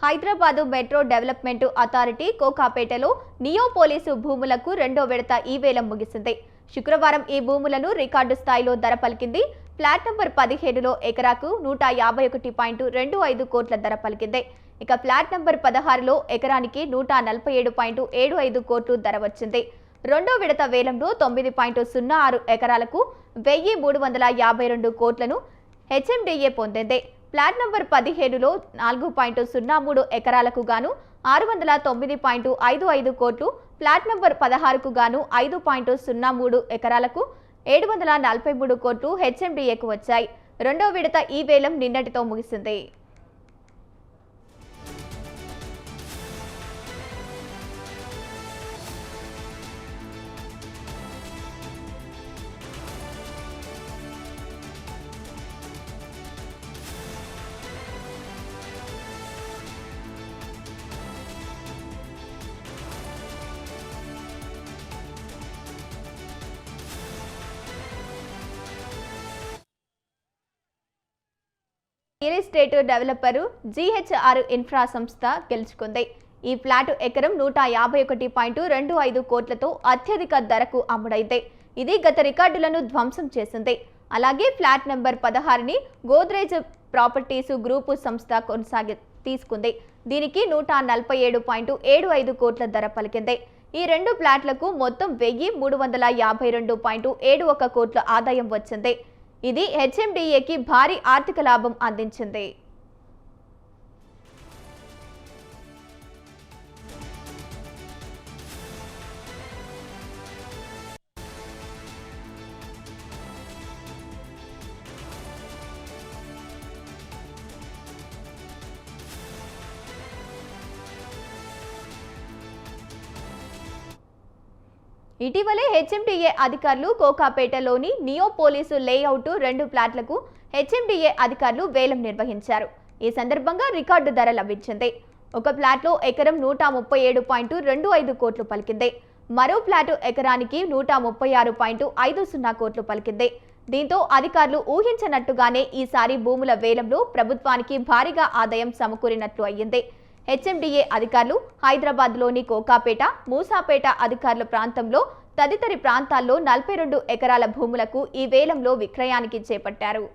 Hyderabad metro development authority కోకాపేటలో Neopolis భూములకు రెండో విడత ఈ వేలం ముగిసింది. శుక్రవారం ఈ భూములను రికార్డు స్థాయిలో ధర పలికింది. ఫ్లాట్ నంబర్ 17లో ఎకరాకు 151.25 కోట్ల ధర పలికింది. ఇక ఫ్లాట్ నంబర్ 16లో ఎకరానికి 147.75 కోట్లు ధర వచ్చింది. రెండో విడత వేలంలో 9.06 ఎకరాలకు 1352 కోట్లను హెచ్ఎండిఏ పొందింది. ఫ్లాట్ నంబర్ 17లో 4.03 ఎకరాలకు గాను 609.55 కోట్లు, ఫ్లాట్ నంబర్ 16కు గాను 5.03 ఎకరాలకు 743 కోట్లు హెచ్ఎండిఏకు వచ్చాయి. రెండో విడత ఈ వేలం నిన్నటితో ముగిసింది. రియల్ ఎస్టేట్ డెవలపర్ జీహెచ్ఆర్ ఇన్ఫ్రా సంస్థ గెలుచుకుంది. ఈ ఫ్లాట్ ఎకరం 151.25 కోట్లతో అత్యధిక ధరకు అమ్ముడైంది. ఇది గత రికార్డులను ధ్వంసం చేసింది. అలాగే ఫ్లాట్ నెంబర్ 16ని గోద్రేజ్ ప్రాపర్టీస్ గ్రూపు సంస్థ తీసుకుంది. దీనికి 147.75 కోట్ల ధర పలికింది. ఈ రెండు ఫ్లాట్లకు మొత్తం 1352.71 కోట్ల ఆదాయం వచ్చింది. ఇది హెచ్ఎండిఏకి భారీ ఆర్థిక లాభం అందించింది. ఇటీవలే హెచ్ఎండిఏ అధికారులు కోకాపేటలోని నియో పోలీసు లేఅవుట్ 2 ఫ్లాట్లకు హెచ్ఎండిఏ అధికారులు వేలం నిర్వహించారు. ఈ సందర్భంగా రికార్డు ధర లభించింది. ఒక ఫ్లాట్లో ఎకరం 137.25 కోట్లు పలికింది. మరో ఫ్లాట్ ఎకరానికి 136.50 కోట్లు పలికింది. దీంతో అధికారులు ఊహించనట్టుగానే ఈసారి భూముల వేలంలో ప్రభుత్వానికి భారీగా ఆదాయం సమకూరినట్లు అయ్యింది. హెచ్ఎండిఏ అధికారులు హైదరాబాద్లోని కోకాపేట, మూసాపేట అధికారుల ప్రాంతంలో తదితరి ప్రాంతాల్లో 42 ఎకరాల భూములకు ఈ వేలంలో విక్రయానికి చేపట్టారు.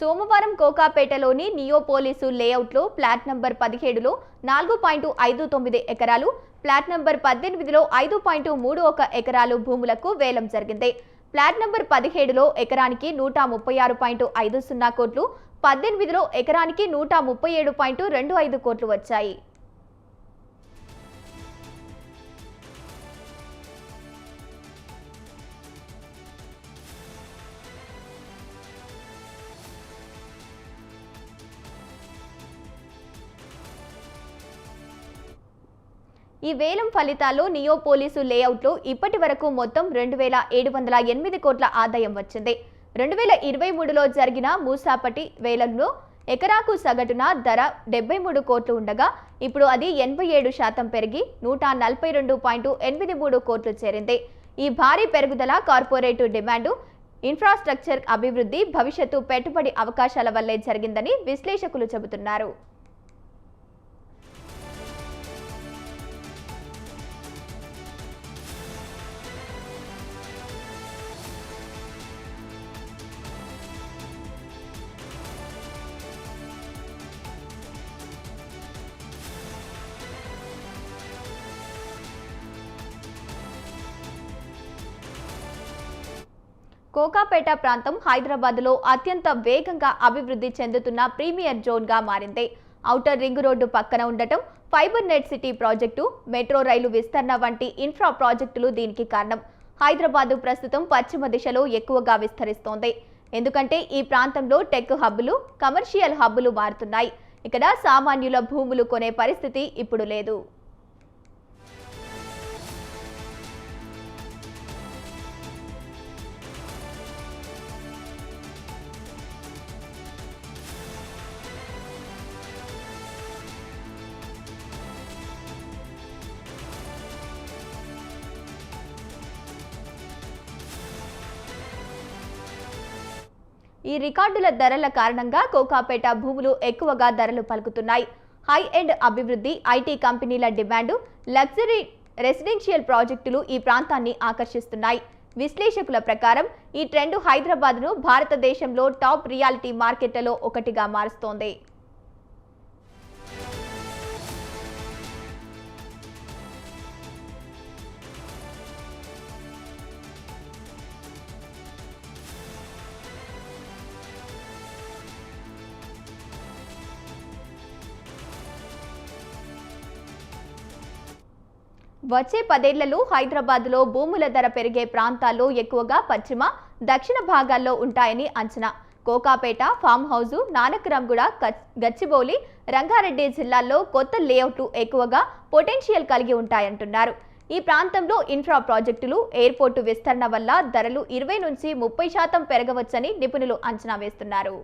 సోమవారం కోకాపేటలోని నియో పోలీసు లేఅవుట్లో ఫ్లాట్ నంబర్ 17లో 4.59 ఎకరాలు, ఫ్లాట్ నంబర్ 18లో 5.31 ఎకరాలు భూములకు వేలం జరిగింది. ఫ్లాట్ నంబర్ 17లో ఎకరానికి 136.50 కోట్లు, 18లో ఎకరానికి 137.25 కోట్లు వచ్చాయి. ఈ వేలం ఫలితాల్లో నియో పోలీసు లేఅవుట్లో ఇప్పటి వరకు మొత్తం 2,708 కోట్ల ఆదాయం వచ్చింది. 2023లో జరిగిన మూసాపటి వేలంలో ఎకరాకు సగటున ధర 73 కోట్లు ఉండగా ఇప్పుడు అది 87% పెరిగి 142.83 కోట్లు చేరింది. ఈ భారీ పెరుగుదల కార్పొరేట్ డిమాండ్, ఇన్ఫ్రాస్ట్రక్చర్ అభివృద్ధి, భవిష్యత్తు పెట్టుబడి అవకాశాల వల్లే జరిగిందని విశ్లేషకులు చెబుతున్నారు. కోకాపేట ప్రాంతం హైదరాబాద్లో అత్యంత వేగంగా అభివృద్ధి చెందుతున్న ప్రీమియర్ జోన్గా మారింది. ఔటర్ రింగ్ రోడ్డు పక్కన ఉండటం, fibre net city project, metro rail విస్తరణ వంటి ఇన్ఫ్రా ప్రాజెక్టులు దీనికి కారణం. హైదరాబాద్ ప్రస్తుతం పశ్చిమ దిశలో ఎక్కువగా విస్తరిస్తోంది. ఎందుకంటే ఈ ప్రాంతంలో టెక్ హబ్బులు, కమర్షియల్ హబ్బులు మారుతున్నాయి. ఇక్కడ సామాన్యుల భూములు కొనే పరిస్థితి ఇప్పుడు లేదు. ఈ రికార్డుల ధరల కారణంగా కోకాపేట భూములు ఎక్కువగా ధరలు పలుకుతున్నాయి. హై ఎండ్ అభివృద్ధి, ఐటీ కంపెనీల డిమాండ్, లగ్జరీ రెసిడెన్షియల్ ప్రాజెక్టులు ఈ ప్రాంతాన్ని ఆకర్షిస్తున్నాయి. విశ్లేషకుల ప్రకారం ఈ ట్రెండ్ హైదరాబాద్ను భారతదేశంలో టాప్ రియాలిటీ మార్కెట్లలో ఒకటిగా మారుస్తోంది. వచ్చే 10 ఏళ్లలో హైదరాబాద్లో భూముల ధర పెరిగే ప్రాంతాల్లో ఎక్కువగా పశ్చిమ, దక్షిణ భాగాల్లో ఉంటాయని అంచనా. కోకాపేట, ఫామ్ హౌస్, నానక్రామ్గూడ, గచ్చిబౌలి, రంగారెడ్డి జిల్లాల్లో కొత్త లేఅవుట్లు ఎక్కువగా పొటెన్షియల్ కలిగి ఉంటాయంటున్నారు. ఈ ప్రాంతంలో ఇన్ఫ్రా ప్రాజెక్టులు, ఎయిర్పోర్టు విస్తరణ వల్ల ధరలు 20 నుంచి 30% పెరగవచ్చని నిపుణులు అంచనా వేస్తున్నారు.